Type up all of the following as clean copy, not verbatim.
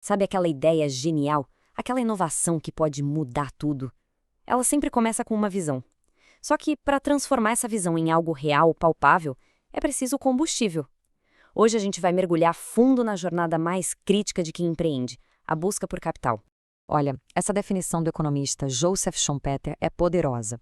Sabe aquela ideia genial? Aquela inovação que pode mudar tudo? Ela sempre começa com uma visão. Só que, para transformar essa visão em algo real, palpável, é preciso combustível. Hoje a gente vai mergulhar fundo na jornada mais crítica de quem empreende, a busca por capital. Olha, essa definição do economista Joseph Schumpeter é poderosa.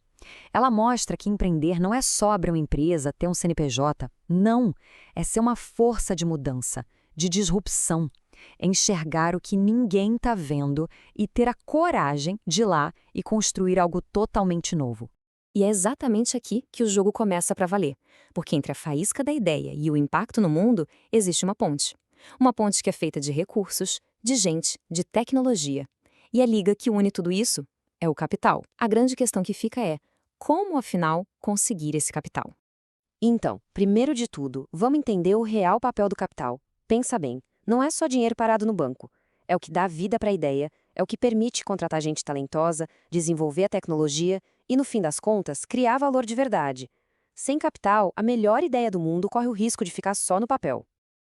Ela mostra que empreender não é só abrir uma empresa, ter um CNPJ. Não, é ser uma força de mudança, de disrupção. É enxergar o que ninguém está vendo e ter a coragem de ir lá e construir algo totalmente novo. E é exatamente aqui que o jogo começa para valer, porque entre a faísca da ideia e o impacto no mundo existe uma ponte. Uma ponte que é feita de recursos, de gente, de tecnologia. E a liga que une tudo isso é o capital. A grande questão que fica é, como afinal conseguir esse capital? Então, primeiro de tudo, vamos entender o real papel do capital. Pensa bem, não é só dinheiro parado no banco. É o que dá vida para a ideia, é o que permite contratar gente talentosa, desenvolver a tecnologia e, no fim das contas, criar valor de verdade. Sem capital, a melhor ideia do mundo corre o risco de ficar só no papel.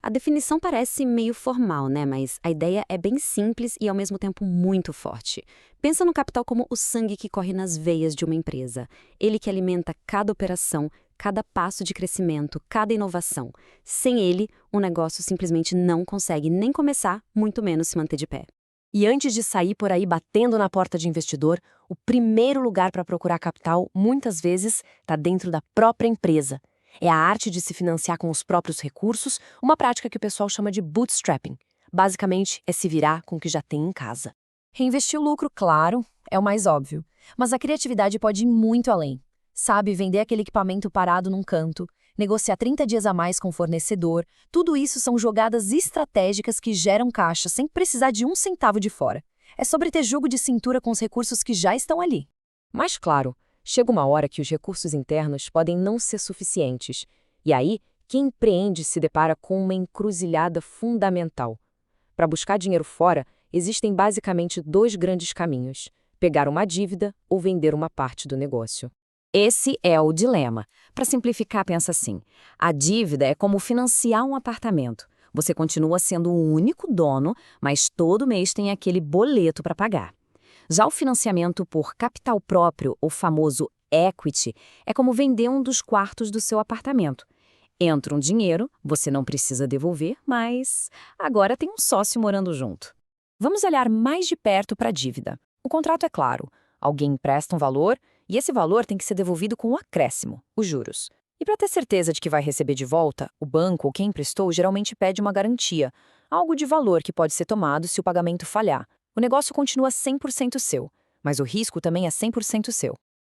A definição parece meio formal, né? Mas a ideia é bem simples e ao mesmo tempo muito forte. Pensa no capital como o sangue que corre nas veias de uma empresa. Ele que alimenta cada operação, cada passo de crescimento, cada inovação. Sem ele, o negócio simplesmente não consegue nem começar, muito menos se manter de pé. E antes de sair por aí batendo na porta de investidor, o primeiro lugar para procurar capital, muitas vezes, está dentro da própria empresa. É a arte de se financiar com os próprios recursos, uma prática que o pessoal chama de bootstrapping. Basicamente, é se virar com o que já tem em casa. Reinvestir o lucro, claro, é o mais óbvio. Mas a criatividade pode ir muito além. Sabe, vender aquele equipamento parado num canto, negociar 30 dias a mais com o fornecedor, tudo isso são jogadas estratégicas que geram caixa sem precisar de um centavo de fora. É sobre ter jogo de cintura com os recursos que já estão ali. Mas claro, chega uma hora que os recursos internos podem não ser suficientes. E aí, quem empreende se depara com uma encruzilhada fundamental. Para buscar dinheiro fora, existem basicamente dois grandes caminhos: pegar uma dívida ou vender uma parte do negócio. Esse é o dilema. Para simplificar, pensa assim: a dívida é como financiar um apartamento. Você continua sendo o único dono, mas todo mês tem aquele boleto para pagar. Já o financiamento por capital próprio, o famoso equity, é como vender um dos quartos do seu apartamento. Entra um dinheiro, você não precisa devolver, mas agora tem um sócio morando junto. Vamos olhar mais de perto para a dívida. O contrato é claro: alguém empresta um valor e esse valor tem que ser devolvido com um acréscimo, os juros. E para ter certeza de que vai receber de volta, o banco ou quem emprestou geralmente pede uma garantia, algo de valor que pode ser tomado se o pagamento falhar. O negócio continua 100% seu, mas o risco também é 100% seu.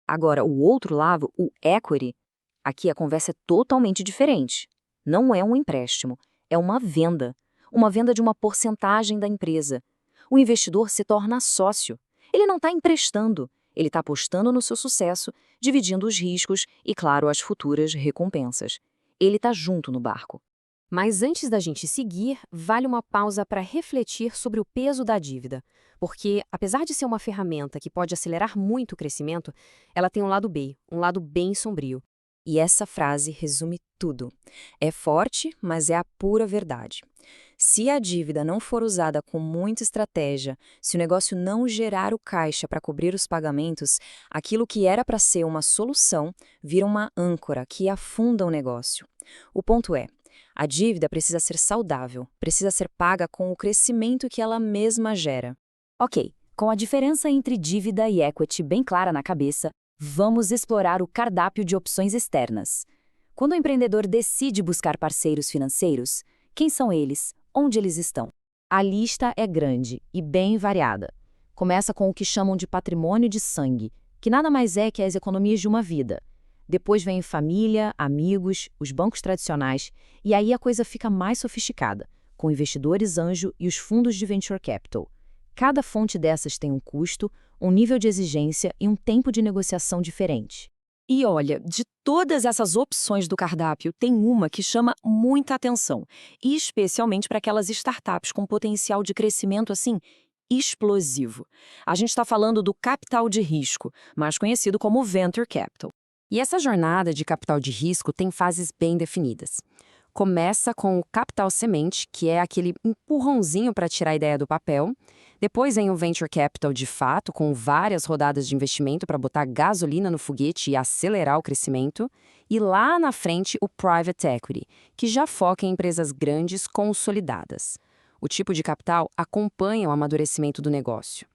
Agora, o outro lado, o equity, aqui a conversa é totalmente diferente. Não é um empréstimo, é uma venda. Uma venda de uma porcentagem da empresa. O investidor se torna sócio. Ele não está emprestando, ele está apostando no seu sucesso, dividindo os riscos e, claro, as futuras recompensas. Ele está junto no barco. Mas antes da gente seguir, vale uma pausa para refletir sobre o peso da dívida. Porque, apesar de ser uma ferramenta que pode acelerar muito o crescimento, ela tem um lado B, um lado bem sombrio. E essa frase resume tudo. É forte, mas é a pura verdade. Se a dívida não for usada com muita estratégia, se o negócio não gerar o caixa para cobrir os pagamentos, aquilo que era para ser uma solução vira uma âncora que afunda o negócio. O ponto é: a dívida precisa ser saudável, precisa ser paga com o crescimento que ela mesma gera. Ok, com a diferença entre dívida e equity bem clara na cabeça, vamos explorar o cardápio de opções externas. Quando o empreendedor decide buscar parceiros financeiros, quem são eles? Onde eles estão? A lista é grande e bem variada. Começa com o que chamam de patrimônio de sangue, que nada mais é que as economias de uma vida. Depois vem família, amigos, os bancos tradicionais, e aí a coisa fica mais sofisticada, com investidores anjo e os fundos de venture capital. Cada fonte dessas tem um custo, um nível de exigência e um tempo de negociação diferente. E olha, de todas essas opções do cardápio, tem uma que chama muita atenção, e especialmente para aquelas startups com potencial de crescimento assim explosivo. A gente está falando do capital de risco, mais conhecido como venture capital. E essa jornada de capital de risco tem fases bem definidas. Começa com o capital semente, que é aquele empurrãozinho para tirar a ideia do papel. Depois vem o venture capital de fato, com várias rodadas de investimento para botar gasolina no foguete e acelerar o crescimento. E lá na frente, o private equity, que já foca em empresas grandes consolidadas. O tipo de capital acompanha o amadurecimento do negócio.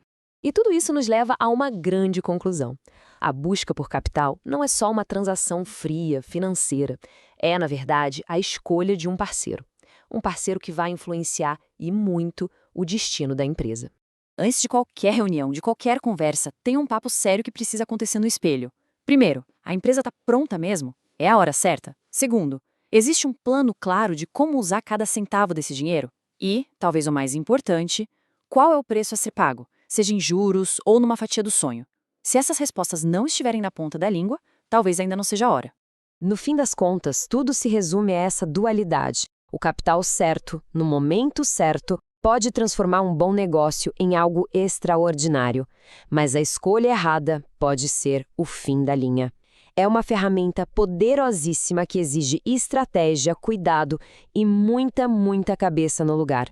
E tudo isso nos leva a uma grande conclusão. A busca por capital não é só uma transação fria, financeira. É, na verdade, a escolha de um parceiro. Um parceiro que vai influenciar, e muito, o destino da empresa. Antes de qualquer reunião, de qualquer conversa, tem um papo sério que precisa acontecer no espelho. Primeiro, a empresa está pronta mesmo? É a hora certa? Segundo, existe um plano claro de como usar cada centavo desse dinheiro? E, talvez o mais importante, qual é o preço a ser pago, seja em juros ou numa fatia do sonho? Se essas respostas não estiverem na ponta da língua, talvez ainda não seja a hora. No fim das contas, tudo se resume a essa dualidade. O capital certo, no momento certo, pode transformar um bom negócio em algo extraordinário, mas a escolha errada pode ser o fim da linha. É uma ferramenta poderosíssima que exige estratégia, cuidado e muita cabeça no lugar.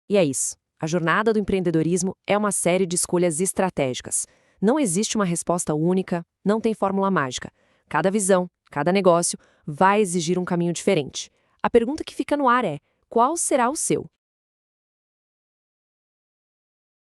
E é isso. A jornada do empreendedorismo é uma série de escolhas estratégicas. Não existe uma resposta única, não tem fórmula mágica. Cada visão, cada negócio vai exigir um caminho diferente. A pergunta que fica no ar é: qual será o seu?